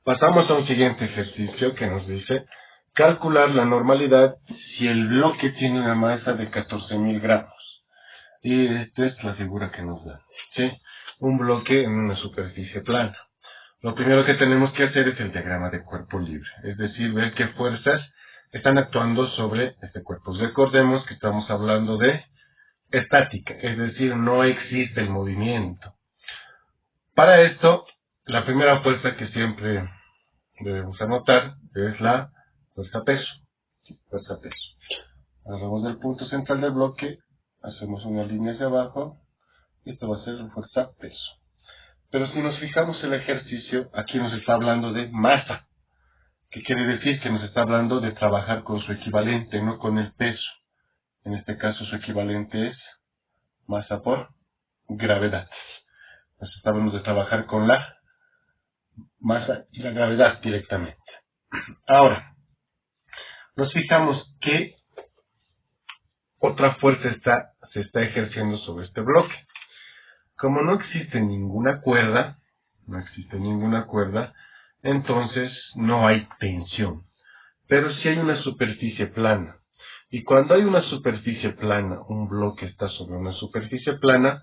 Pasamos a un siguiente ejercicio que nos dice calcular la normalidad si el bloque tiene una masa de 14.000 gramos. Y esta es la figura que nos da, ¿sí? Un bloque en una superficie plana. Lo primero que tenemos que hacer es el diagrama de cuerpo libre, es decir, ver qué fuerzas están actuando sobre este cuerpo. Recordemos que estamos hablando de estática, es decir, no existe el movimiento. Para esto, la primera fuerza que siempre debemos anotar es la fuerza-peso. Fuerza-peso. Agarramos el punto central del bloque, hacemos una línea hacia abajo, y esto va a ser la fuerza-peso. Pero si nos fijamos en el ejercicio, aquí nos está hablando de masa. ¿Qué quiere decir? Que nos está hablando de trabajar con su equivalente, no con el peso. En este caso su equivalente es masa por gravedad. Nos está hablando de trabajar con la masa y la gravedad directamente. Ahora, nos fijamos que otra fuerza se está ejerciendo sobre este bloque. Como no existe ninguna cuerda, entonces no hay tensión. Pero sí hay una superficie plana. Y cuando hay una superficie plana, un bloque está sobre una superficie plana,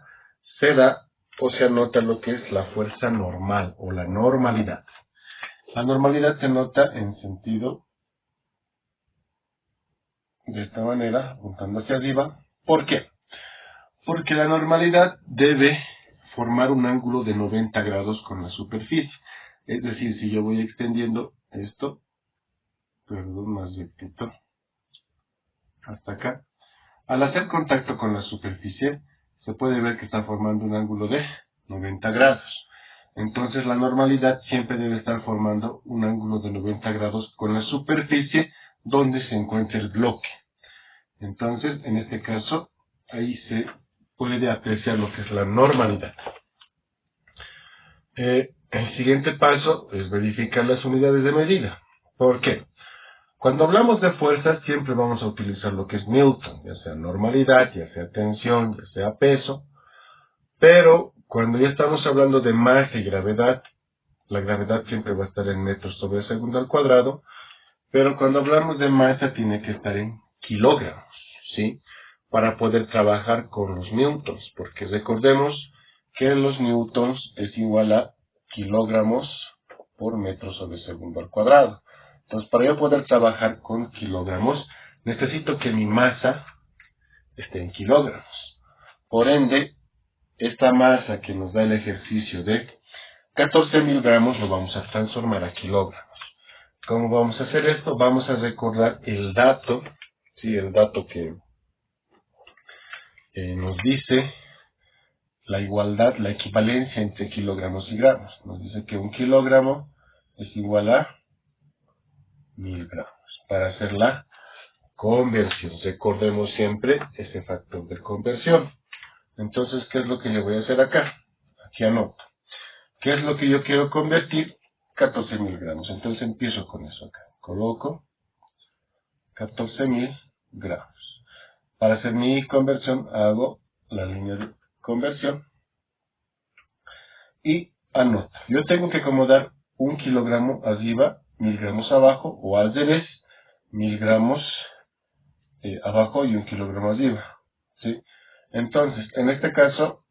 se da o se anota lo que es la fuerza normal o la normalidad. La normalidad se nota en sentido de esta manera, apuntando hacia arriba. ¿Por qué? Porque la normalidad debe formar un ángulo de 90 grados con la superficie. Es decir, si yo voy extendiendo esto, más rectito, hasta acá, al hacer contacto con la superficie, se puede ver que está formando un ángulo de 90 grados. Entonces la normalidad siempre debe estar formando un ángulo de 90 grados con la superficie donde se encuentra el bloque. Entonces, en este caso, ahí se puede apreciar lo que es la normalidad. El siguiente paso es verificar las unidades de medida. ¿Por qué? Cuando hablamos de fuerzas siempre vamos a utilizar lo que es Newton, ya sea normalidad, ya sea tensión, ya sea peso, pero cuando ya estamos hablando de masa y gravedad, la gravedad siempre va a estar en metros sobre segundo al cuadrado, pero cuando hablamos de masa tiene que estar en kilogramos, ¿sí? Para poder trabajar con los newtons, porque recordemos que los newtons es igual a kilogramos por metro sobre segundo al cuadrado. Entonces, para yo poder trabajar con kilogramos, necesito que mi masa esté en kilogramos. Por ende, esta masa que nos da el ejercicio de 14.000 gramos lo vamos a transformar a kilogramos. ¿Cómo vamos a hacer esto? Vamos a recordar el dato, ¿sí? El dato que nos dice la igualdad, la equivalencia entre kilogramos y gramos. Nos dice que un kilogramo es igual a 1.000 gramos. Para hacer la conversión, recordemos siempre ese factor de conversión. Entonces, ¿qué es lo que yo voy a hacer acá? Aquí anoto. ¿Qué es lo que yo quiero convertir? 14.000 gramos. Entonces empiezo con eso acá. Coloco 14.000 gramos. Para hacer mi conversión hago la línea de conversión y anoto. Yo tengo que acomodar 1 kilogramo arriba, 1.000 gramos abajo, o al revés, 1.000 gramos abajo y 1 kilogramo arriba, ¿sí? Entonces, en este caso,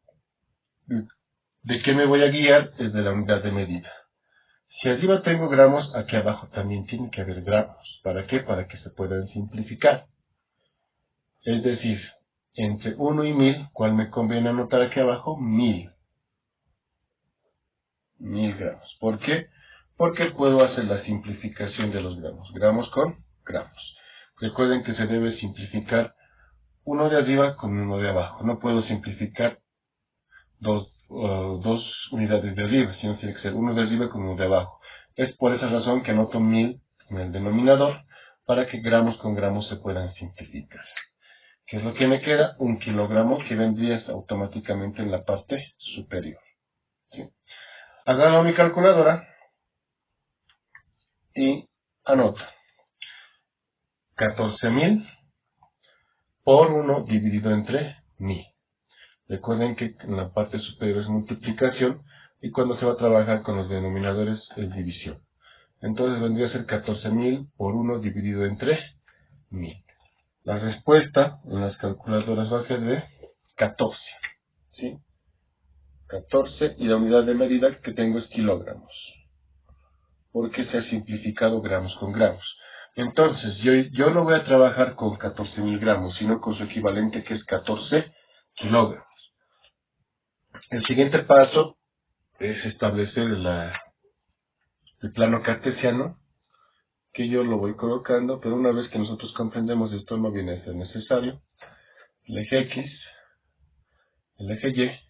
¿de qué me voy a guiar? Es de la unidad de medida. Si arriba tengo gramos, aquí abajo también tiene que haber gramos. ¿Para qué? Para que se puedan simplificar. Es decir, entre 1 y 1.000, ¿cuál me conviene anotar aquí abajo? 1.000. 1.000 gramos. ¿Por qué? Porque puedo hacer la simplificación de los gramos. Gramos con gramos. Recuerden que se debe simplificar uno de arriba con uno de abajo. No puedo simplificar dos unidades de arriba, sino tiene que ser uno de arriba con uno de abajo. Es por esa razón que anoto 1.000 en el denominador, para que gramos con gramos se puedan simplificar. ¿Qué es lo que me queda? 1 kilogramo, que vendría automáticamente en la parte superior. ¿Sí? Agarro mi calculadora y anoto 14.000 por 1 dividido entre 1.000. Recuerden que en la parte superior es multiplicación y cuando se va a trabajar con los denominadores es división. Entonces vendría a ser 14.000 por 1 dividido entre 1000. La respuesta en las calculadoras va a ser de 14. ¿Sí? 14, y la unidad de medida que tengo es kilogramos, porque se ha simplificado gramos con gramos. Entonces, yo no voy a trabajar con 14.000 gramos, sino con su equivalente, que es 14 kilogramos. El siguiente paso es establecer el plano cartesiano, que yo lo voy colocando, pero una vez que nosotros comprendemos esto, no viene a ser necesario. El eje X, el eje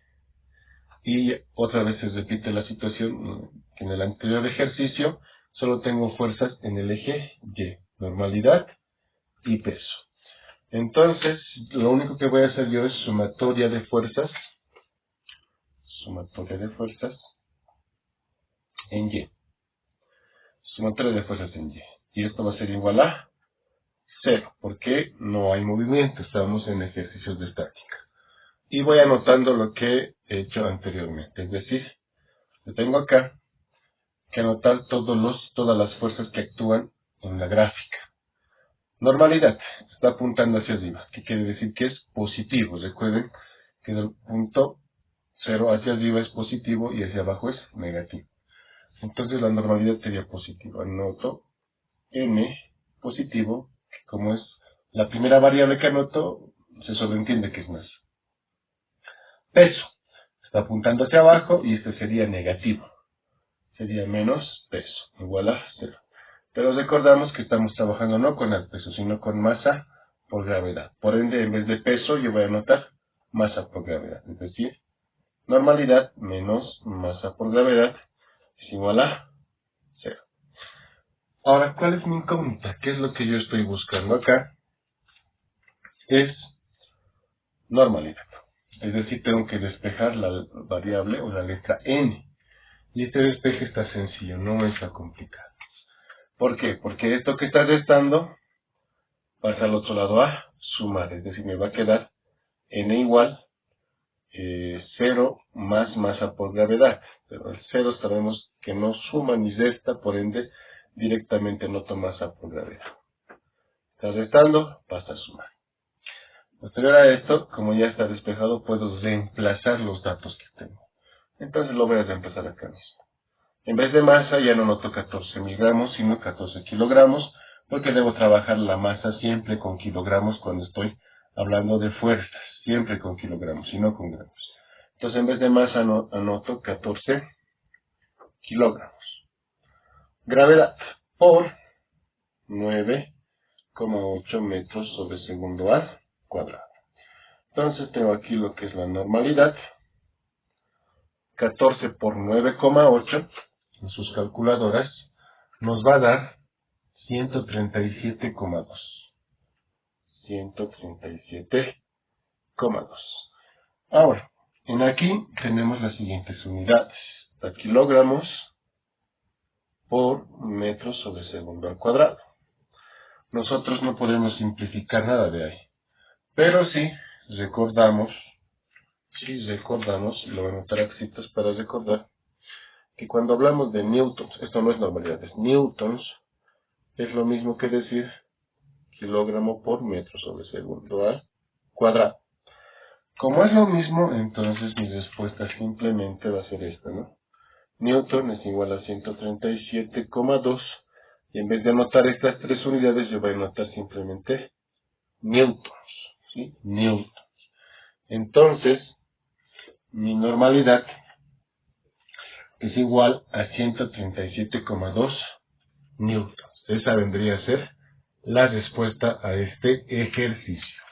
Y otra vez se repite la situación que en el anterior ejercicio. Solo tengo fuerzas en el eje Y, normalidad y peso. Entonces, lo único que voy a hacer yo es sumatoria de fuerzas en Y. Sumatoria de fuerzas en Y. Y esto va a ser igual a 0, porque no hay movimiento, estamos en ejercicios de estática. Y voy anotando lo que he hecho anteriormente, es decir, yo tengo acá que anotar todas las fuerzas que actúan en la gráfica. Normalidad, está apuntando hacia arriba, que quiere decir que es positivo. Recuerden que el punto 0 hacia arriba es positivo y hacia abajo es negativo. Entonces la normalidad sería positiva. Anoto n positivo, que como es la primera variable que anoto, se sobreentiende que es más. Peso, está apuntando hacia abajo y este sería negativo. Sería menos peso, igual a 0. Pero recordamos que estamos trabajando no con el peso, sino con masa por gravedad. Por ende, en vez de peso, yo voy a anotar masa por gravedad. Es decir, normalidad menos masa por gravedad es igual a 0. Ahora, ¿cuál es mi incógnita? ¿Qué es lo que yo estoy buscando acá? Es normalidad. Es decir, tengo que despejar la variable o la letra n. Y este despeje está sencillo, no está complicado. ¿Por qué? Porque esto que está restando pasa al otro lado a sumar. Es decir, me va a quedar n igual 0 más masa por gravedad. Pero el 0 sabemos que no suma ni resta, por ende directamente noto masa por gravedad. Está restando, pasa a sumar. Posterior a esto, como ya está despejado, puedo reemplazar los datos que tengo. Entonces lo voy a reemplazar acá mismo. En vez de masa ya no noto 14.000 gramos, sino 14 kilogramos, porque debo trabajar la masa siempre con kilogramos cuando estoy hablando de fuerzas, siempre con kilogramos y no con gramos. Entonces en vez de masa anoto 14 kilogramos. Gravedad por 9,8 metros sobre segundo al cuadrado. Entonces tengo aquí lo que es la normalidad. 14 por 9,8 en sus calculadoras nos va a dar 137,2. 137,2. Ahora, en aquí tenemos las siguientes unidades. Kilogramos por metros sobre segundo al cuadrado. Nosotros no podemos simplificar nada de ahí. Pero si recordamos, lo voy a anotar aquí para recordar, que cuando hablamos de newtons, esto no es normalidad, es newtons, es lo mismo que decir kilogramo por metro sobre segundo al cuadrado. Como es lo mismo, entonces mi respuesta simplemente va a ser esta, ¿no? Newton es igual a 137,2, y en vez de anotar estas tres unidades, yo voy a anotar simplemente newtons, ¿sí? Newtons. Entonces, mi normalidad es igual a 137,2 newtons. Esa vendría a ser la respuesta a este ejercicio.